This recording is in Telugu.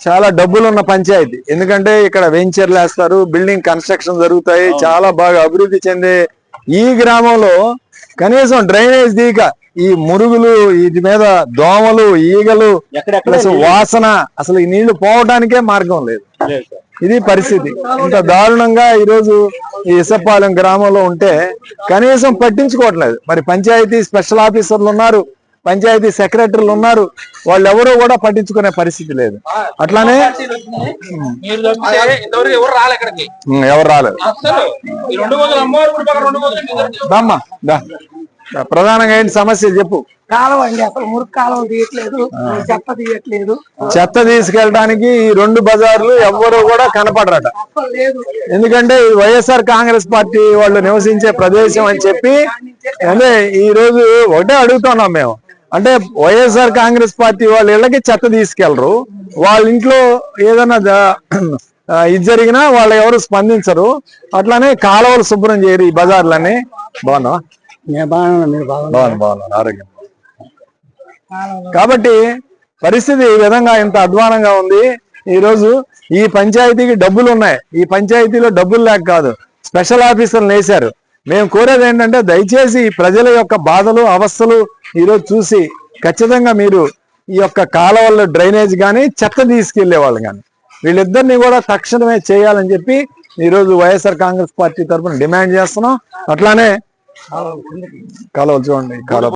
చాలా డబ్బులు ఉన్న పంచాయతీ. ఎందుకంటే ఇక్కడ వెంచర్లు వేస్తారు, బిల్డింగ్ కన్స్ట్రక్షన్ జరుగుతాయి, చాలా బాగా అభివృద్ధి చెందే ఈ గ్రామంలో కనీసం డ్రైనేజ్ దీక ఈ మురుగులు, వీటి మీద దోమలు, ఈగలు, వాసన, అసలు ఈ నీళ్లు పోవడానికే మార్గం లేదు. ఇది పరిస్థితి. ఇంత దారుణంగా ఈరోజు ఈ ఇసపాలెం గ్రామంలో ఉంటే కనీసం పట్టించుకోవట్లేదు. మరి పంచాయతీ స్పెషల్ ఆఫీసర్లు ఉన్నారు, పంచాయతీ సెక్రటరీలు ఉన్నారు, వాళ్ళు ఎవరూ కూడా పట్టించుకునే పరిస్థితి లేదు. అట్లానే ఎవరు రాలేదు. ప్రధానంగా ఏంటి సమస్య చెప్పు. కాలువ అండి, అసలు మురుగు కాలువ తీయట్లేదు, చెత్త తీయట్లేదు. చెత్త తీసుకెళ్ళడానికి ఈ 2 బజార్లు ఎవ్వరూ కూడా కనపడరట. ఎందుకంటే వైఎస్ఆర్ కాంగ్రెస్ పార్టీ వాళ్ళు నివసించే ప్రదేశం అని చెప్పి. అంటే ఈ రోజు ఒకటే అడుగుతున్నాం మేము, అంటే వైఎస్ఆర్ కాంగ్రెస్ పార్టీ వాళ్ళ ఇళ్ళకి చెత్త తీసుకెళ్లరు, వాళ్ళ ఇంట్లో ఏదైనా ఇది జరిగినా వాళ్ళు ఎవరు స్పందించరు. అట్లానే కాలువలు శుభ్రం చేయరు ఈ బజార్లన్నీ. బాగున్నా ఆరోగ్యం. కాబట్టి పరిస్థితి ఈ విధంగా ఇంత అధ్వానంగా ఉంది. ఈ రోజు ఈ పంచాయతీకి డబ్బులు ఉన్నాయి, ఈ పంచాయతీలో డబ్బులు లేక కాదు, స్పెషల్ ఆఫీసర్లు వేశారు. మేము కోరేది ఏంటంటే దయచేసి ప్రజల యొక్క బాధలు, అవస్థలు ఈరోజు చూసి ఖచ్చితంగా మీరు ఈ యొక్క కాలువల్లో డ్రైనేజ్ కానీ చెత్త తీసుకెళ్లే వాళ్ళు కానీ వీళ్ళిద్దరిని కూడా తక్షణమే చేయాలని చెప్పి ఈరోజు వైఎస్ఆర్ కాంగ్రెస్ పార్టీ తరఫున డిమాండ్ చేస్తున్నాం. అట్లానే కాలువలు చూడండి, కాలువ